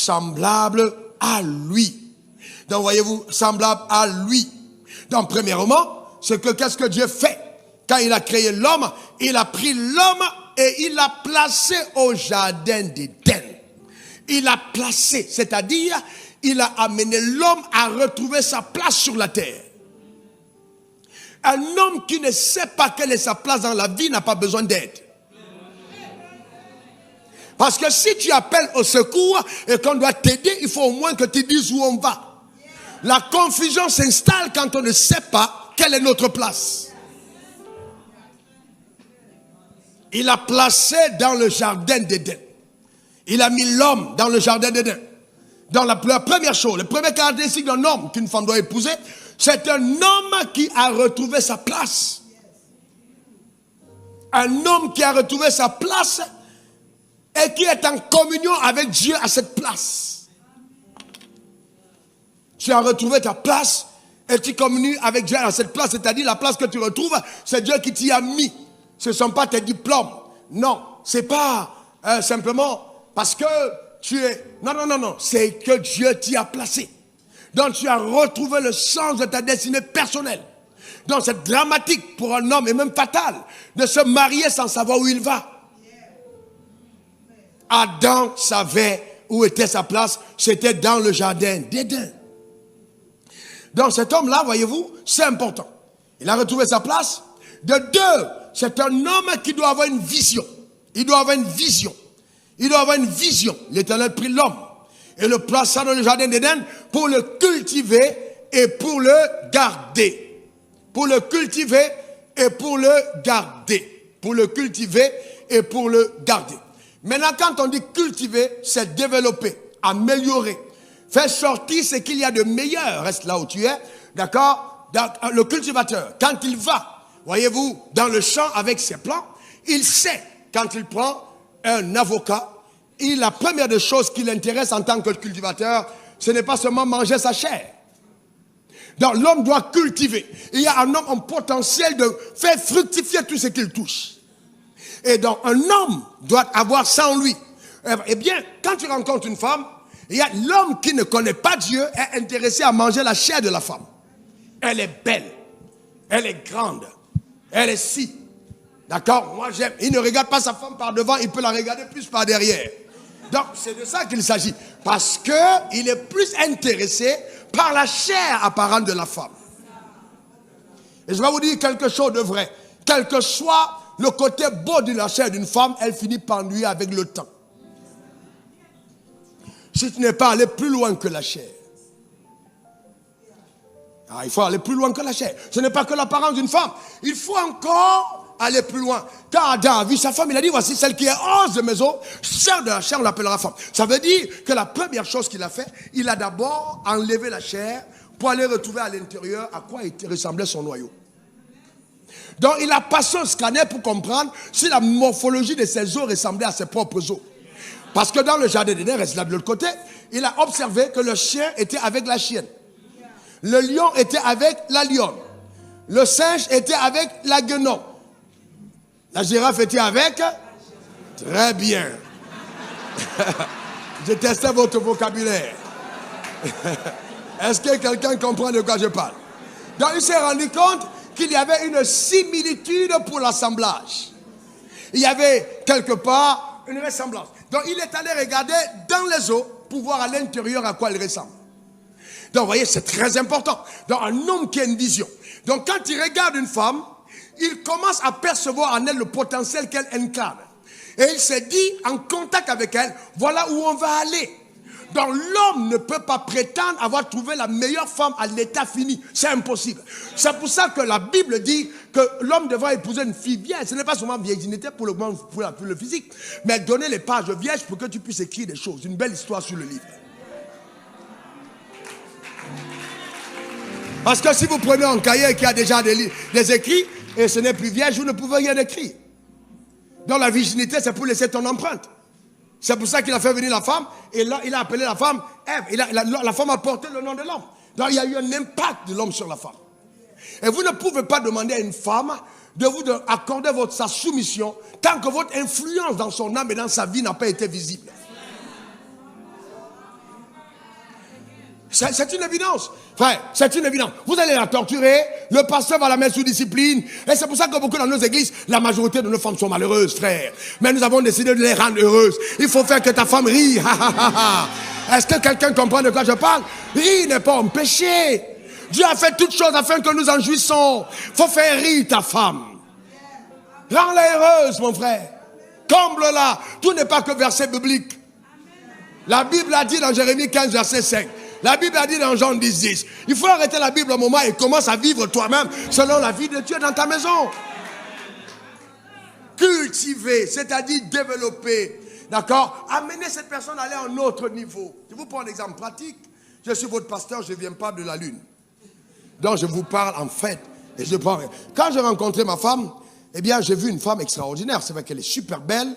semblable à lui. Donc voyez-vous, semblable à lui. Donc premièrement, c'est que qu'est-ce que Dieu fait? Quand il a créé l'homme, il a pris l'homme et il l'a placé au jardin d'Éden. Il l'a placé, c'est-à-dire, il a amené l'homme à retrouver sa place sur la terre. Un homme qui ne sait pas quelle est sa place dans la vie n'a pas besoin d'aide. Parce que si tu appelles au secours et qu'on doit t'aider, il faut au moins que tu dises où on va. La confusion s'installe quand on ne sait pas quelle est notre place. Il a placé dans le jardin d'Éden. Il a mis l'homme dans le jardin d'Éden. Dans la première chose, le premier caractéristique d'un homme qu'une femme doit épouser, c'est un homme qui a retrouvé sa place. Un homme qui a retrouvé sa place et qui est en communion avec Dieu à cette place. Tu as retrouvé ta place et tu communies avec Dieu à cette place, c'est-à-dire la place que tu retrouves, c'est Dieu qui t'y a mis. Ce ne sont pas tes diplômes. Non, c'est pas simplement parce que tu es... Non, c'est que Dieu t'y a placé. Donc tu as retrouvé le sens de ta destinée personnelle. Donc c'est dramatique pour un homme et même fatal de se marier sans savoir où il va. Adam savait où était sa place, c'était dans le jardin d'Éden. Donc cet homme-là, voyez-vous, c'est important. Il a retrouvé sa place. De deux, c'est un homme qui doit avoir une vision. Il doit avoir une vision. Il doit avoir une vision. L'Éternel prit l'homme et le plaça dans le jardin d'Éden pour le cultiver et pour le garder. Pour le cultiver et pour le garder. Pour le cultiver et pour le garder. Maintenant, quand on dit cultiver, c'est développer, améliorer, faire sortir ce qu'il y a de meilleur. Reste là où tu es, d'accord? Le cultivateur, quand il va, voyez-vous, dans le champ avec ses plants, il sait, quand il prend un avocat, la première des choses qui l'intéresse en tant que cultivateur, ce n'est pas seulement manger sa chair. Donc l'homme doit cultiver. Il y a un homme en potentiel de faire fructifier tout ce qu'il touche. Et donc un homme doit avoir ça en lui. Eh bien, quand tu rencontres une femme, il y a l'homme qui ne connaît pas Dieu est intéressé à manger la chair de la femme. Elle est belle, elle est grande, elle est si. D'accord? Moi j'aime. Il ne regarde pas sa femme par devant, il peut la regarder plus par derrière. Donc c'est de ça qu'il s'agit. Parce qu'il est plus intéressé par la chair apparente de la femme. Et je vais vous dire quelque chose de vrai. Quel que soit le côté beau de la chair d'une femme, elle finit par nuire avec le temps. Si tu n'es pas allé plus loin que la chair. Il faut aller plus loin que la chair. Ce n'est pas que l'apparence d'une femme. Il faut encore aller plus loin. Quand Adam a vu sa femme, il a dit, voici celle qui est hors de mes os, chair de la chair, on l'appellera femme. Ça veut dire que la première chose qu'il a fait, il a d'abord enlevé la chair pour aller retrouver à l'intérieur à quoi ressemblait son noyau. Donc il a passé un scanner pour comprendre si la morphologie de ses os ressemblait à ses propres os. Parce que dans le jardin d'Éden, reste là de l'autre côté, il a observé que le chien était avec la chienne. Le lion était avec la lionne. Le singe était avec la guenon. La girafe était avec... Très bien. Je testais votre vocabulaire. Est-ce que quelqu'un comprend de quoi je parle? Donc il s'est rendu compte qu'il y avait une similitude pour l'assemblage. Il y avait quelque part une ressemblance. Donc il est allé regarder dans les os pour voir à l'intérieur à quoi il ressemble. Donc vous voyez, c'est très important. Donc un homme qui a une vision. Donc quand il regarde une femme, il commence à percevoir en elle le potentiel qu'elle incarne. Et il s'est dit, en contact avec elle, voilà où on va aller. Donc l'homme ne peut pas prétendre avoir trouvé la meilleure femme à l'état fini. C'est impossible. C'est pour ça que la Bible dit que l'homme devra épouser une fille vierge. Ce n'est pas seulement virginité pour le physique, mais donner les pages vierges pour que tu puisses écrire des choses. Une belle histoire sur le livre. Parce que si vous prenez un cahier qui a déjà des écrits, et ce n'est plus vierge, vous ne pouvez rien écrire. Donc la virginité, c'est pour laisser ton empreinte. C'est pour ça qu'il a fait venir la femme, et là, il a appelé la femme Ève. La femme a porté le nom de l'homme. Donc il y a eu un impact de l'homme sur la femme. Et vous ne pouvez pas demander à une femme de vous accorder sa soumission tant que votre influence dans son âme et dans sa vie n'a pas été visible. C'est une évidence. Frère, c'est une évidence. Vous allez la torturer, le pasteur va la mettre sous discipline. Et c'est pour ça que beaucoup dans nos églises, la majorité de nos femmes sont malheureuses, frère. Mais nous avons décidé de les rendre heureuses. Il faut faire que ta femme rie. Est-ce que quelqu'un comprend de quoi je parle? Rire n'est pas un péché. Dieu a fait toutes choses afin que nous en jouissons. Il faut faire rire ta femme. Rends-la heureuse, mon frère. Comble-la. Tout n'est pas que verset biblique. La Bible a dit dans Jérémie 15, verset 5. La Bible a dit dans Jean 10, 10. Il faut arrêter la Bible un moment et commencer à vivre toi-même selon la vie de Dieu dans ta maison. Cultiver, c'est-à-dire développer. D'accord? Amener cette personne à aller à un autre niveau. Je vous prends un exemple pratique. Je suis votre pasteur, je ne viens pas de la lune. Donc je vous parle en fait. Et je prends. Quand j'ai rencontré ma femme, eh bien j'ai vu une femme extraordinaire. C'est vrai qu'elle est super belle.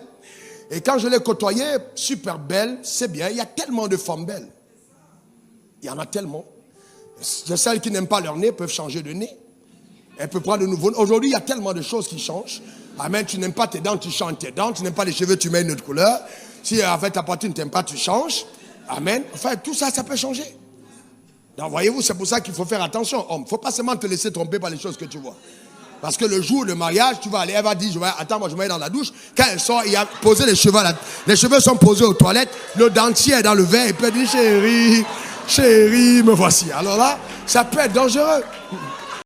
Et quand je l'ai côtoyée, super belle, c'est bien. Il y a tellement de femmes belles. Il y en a tellement. Celles qui n'aiment pas leur nez peuvent changer de nez. Elles peuvent prendre de nouveaux. Aujourd'hui, il y a tellement de choses qui changent. Amen. Tu n'aimes pas tes dents, tu changes tes dents. Tu n'aimes pas les cheveux, tu mets une autre couleur. Si avec ta poitrine, tu n'aimes pas, tu changes. Amen. Enfin, tout ça, ça peut changer. Donc, voyez-vous, c'est pour ça qu'il faut faire attention, homme. Il ne faut pas seulement te laisser tromper par les choses que tu vois. Parce que le jour de mariage, tu vas aller, elle va dire, attends, moi je vais aller dans la douche. Quand elle sort, il a posé les cheveux là. Les cheveux sont posés aux toilettes. Le dentier est dans le verre. Et puis elle dit, chérie, me voici. Alors là, ça peut être dangereux.